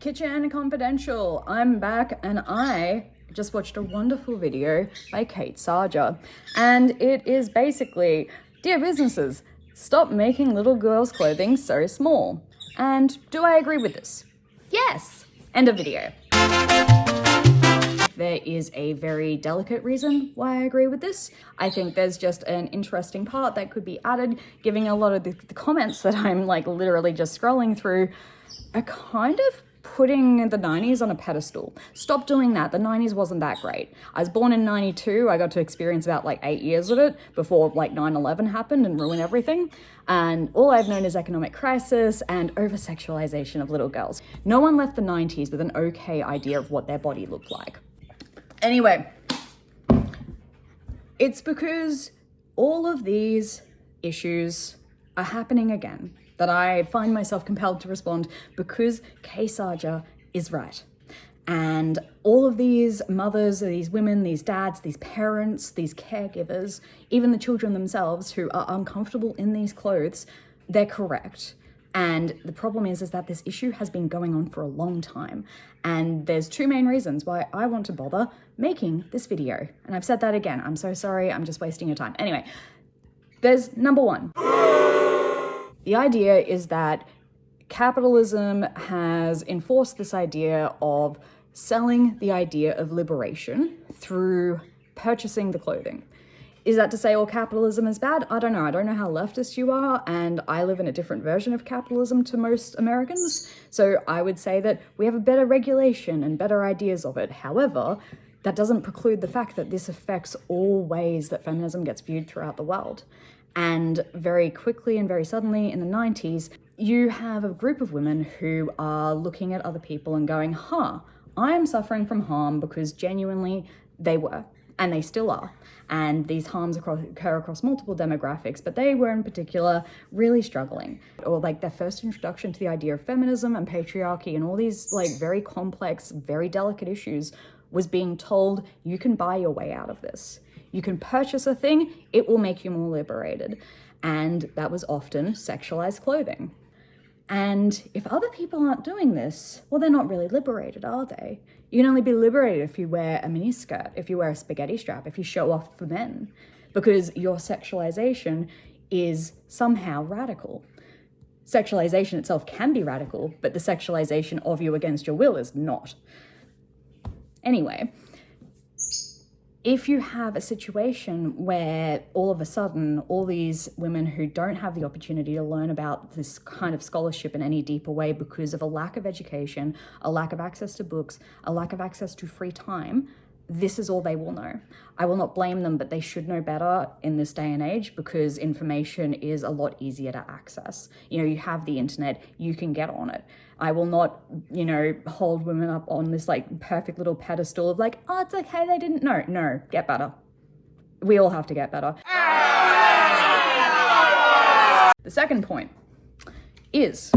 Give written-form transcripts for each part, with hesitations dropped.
Kitchen Confidential. I'm back and I just watched a wonderful video by Kate Sarger. And it is basically, dear businesses, stop making little girls' clothing so small. And do I agree with this? Yes! End of video. There is a very delicate reason why I agree with this. I think there's just an interesting part that could be added, giving a lot of the comments that I'm like literally just scrolling through are kind of putting the 90s on a pedestal. Stop doing that. The 90s wasn't that great. I was born in 92. I got to experience about like 8 years of it before like 9/11 happened and ruined everything. And all I've known is economic crisis and over-sexualization of little girls. No one left the 90s with an okay idea of what their body looked like. Anyway, it's because all of these issues are happening again that I find myself compelled to respond, because Kate Sarger is right. And all of these mothers, these women, these dads, these parents, these caregivers, even the children themselves who are uncomfortable in these clothes, they're correct. And the problem is that this issue has been going on for a long time. And there's two main reasons why I want to bother making this video. And I've said that again. I'm so sorry. I'm just wasting your time. Anyway, there's number one. The idea is that capitalism has enforced this idea of selling the idea of liberation through purchasing the clothing. Is that to say all capitalism is bad? I don't know. I don't know how leftist you are, and I live in a different version of capitalism to most Americans. So I would say that we have a better regulation and better ideas of it. However, that doesn't preclude the fact that this affects all ways that feminism gets viewed throughout the world. And very quickly and very suddenly in the 90s, you have a group of women who are looking at other people and going, I am suffering from harm, because genuinely they were, and they still are. And these harms occur across multiple demographics, but they were in particular really struggling. Or like their first introduction to the idea of feminism and patriarchy and all these like very complex, very delicate issues was being told, you can buy your way out of this. You can purchase a thing, it will make you more liberated. And that was often sexualized clothing. And if other people aren't doing this, well, they're not really liberated, are they? You can only be liberated if you wear a miniskirt, if you wear a spaghetti strap, if you show off for men, because your sexualization is somehow radical. Sexualization itself can be radical, but the sexualization of you against your will is not. Anyway, if you have a situation where all of a sudden all these women who don't have the opportunity to learn about this kind of scholarship in any deeper way because of a lack of education, a lack of access to books, a lack of access to free time, this is all they will know. I will not blame them, but they should know better in this day and age, because information is a lot easier to access. You have the internet, you can get on it. I will not, hold women up on this like perfect little pedestal of like, oh, it's okay, they didn't know. No, get better. We all have to get better. The second point is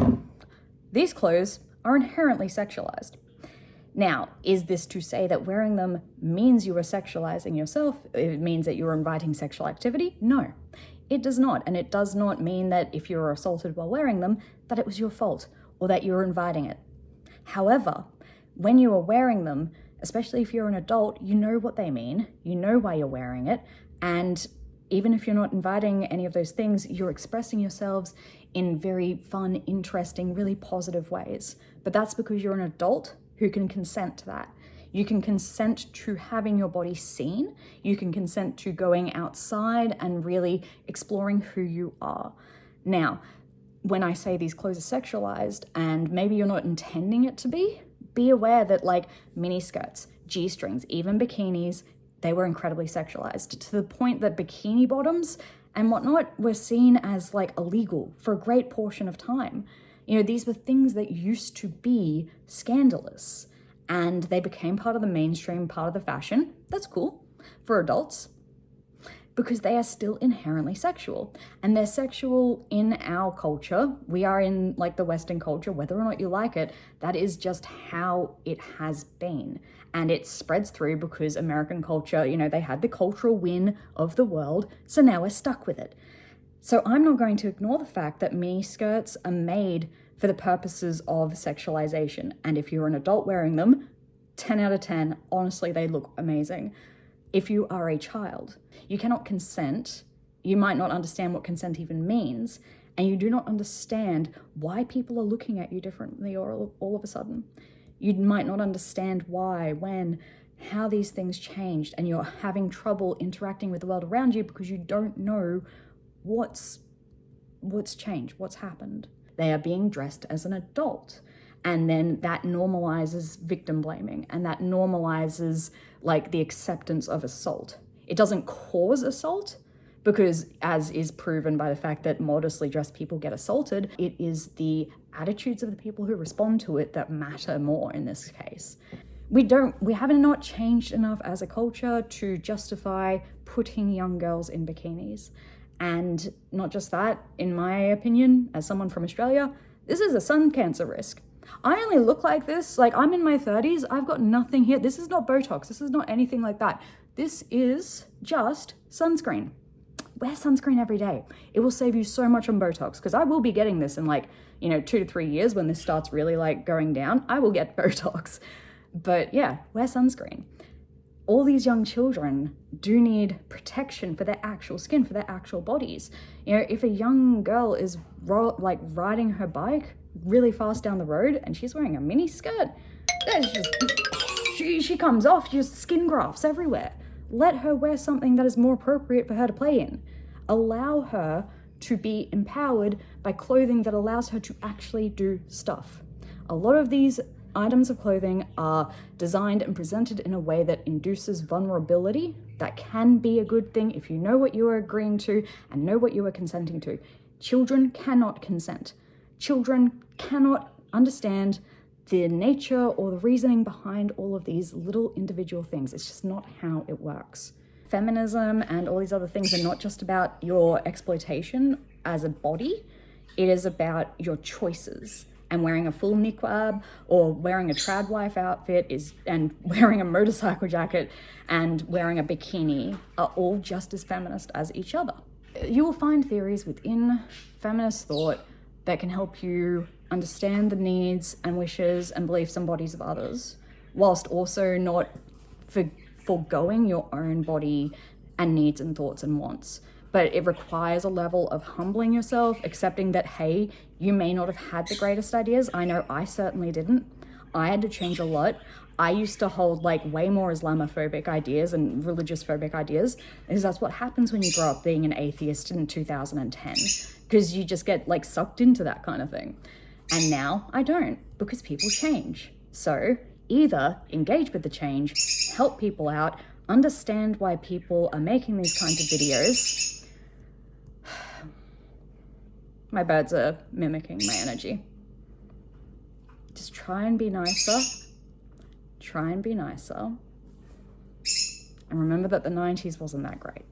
these clothes are inherently sexualized. Now, is this to say that wearing them means you are sexualizing yourself? It means that you're inviting sexual activity? No, it does not. And it does not mean that if you were assaulted while wearing them, that it was your fault or that you're inviting it. However, when you are wearing them, especially if you're an adult, you know what they mean, you know why you're wearing it, and even if you're not inviting any of those things, you're expressing yourselves in very fun, interesting, really positive ways. But that's because you're an adult who can consent to that. You can consent to having your body seen. You can consent to going outside and really exploring who you are. Now, when I say these clothes are sexualized, and maybe you're not intending it to be aware that like mini skirts, G-strings, even bikinis, they were incredibly sexualized to the point that bikini bottoms and whatnot were seen as like illegal for a great portion of time. These were things that used to be scandalous, and they became part of the mainstream, part of the fashion. That's cool for adults, because they are still inherently sexual, and they're sexual in our culture. We are in like the Western culture, whether or not you like it, that is just how it has been. And it spreads through because American culture, they had the cultural win of the world, so now we're stuck with it. So I'm not going to ignore the fact that mini skirts are made for the purposes of sexualization. And if you're an adult wearing them, 10 out of 10, honestly, they look amazing. If you are a child, you cannot consent. You might not understand what consent even means, and you do not understand why people are looking at you differently all of a sudden. You might not understand why, when, how these things changed, and you're having trouble interacting with the world around you because you don't know what's changed, what's happened. They are being dressed as an adult, and then that normalizes victim blaming, and that normalizes like the acceptance of assault. It doesn't cause assault, because as is proven by the fact that modestly dressed people get assaulted, it is the attitudes of the people who respond to it that matter more in this case. We haven't not changed enough as a culture to justify putting young girls in bikinis. And not just that, in my opinion, as someone from Australia, this is a sun cancer risk. I only look like this, like I'm in my 30s, I've got nothing here. This is not Botox, this is not anything like that. This is just sunscreen. Wear sunscreen every day. It will save you so much on Botox, because I will be getting this in 2 to 3 years when this starts really going down. I will get Botox. But yeah, wear sunscreen. All these young children do need protection for their actual skin, for their actual bodies. If a young girl is riding her bike really fast down the road and she's wearing a mini skirt, she comes off, just skin grafts everywhere. Let her wear something that is more appropriate for her to play in. Allow her to be empowered by clothing that allows her to actually do stuff. A lot of these items of clothing are designed and presented in a way that induces vulnerability. That can be a good thing if you know what you are agreeing to and know what you are consenting to. Children cannot consent. Children cannot understand the nature or the reasoning behind all of these little individual things. It's just not how it works. Feminism and all these other things are not just about your exploitation as a body. It is about your choices. And wearing a full niqab or wearing a trad wife outfit and wearing a motorcycle jacket and wearing a bikini are all just as feminist as each other. You will find theories within feminist thought that can help you understand the needs and wishes and beliefs and bodies of others, whilst also not foregoing your own body and needs and thoughts and wants. But it requires a level of humbling yourself, accepting that, hey, you may not have had the greatest ideas. I know I certainly didn't. I had to change a lot. I used to hold way more Islamophobic ideas and religious phobic ideas, because that's what happens when you grow up being an atheist in 2010, because you just get sucked into that kind of thing. And now I don't, because people change. So either engage with the change, help people out, understand why people are making these kinds of videos. My birds are mimicking my energy. Just try and be nicer. Try and be nicer. And remember that the 90s wasn't that great.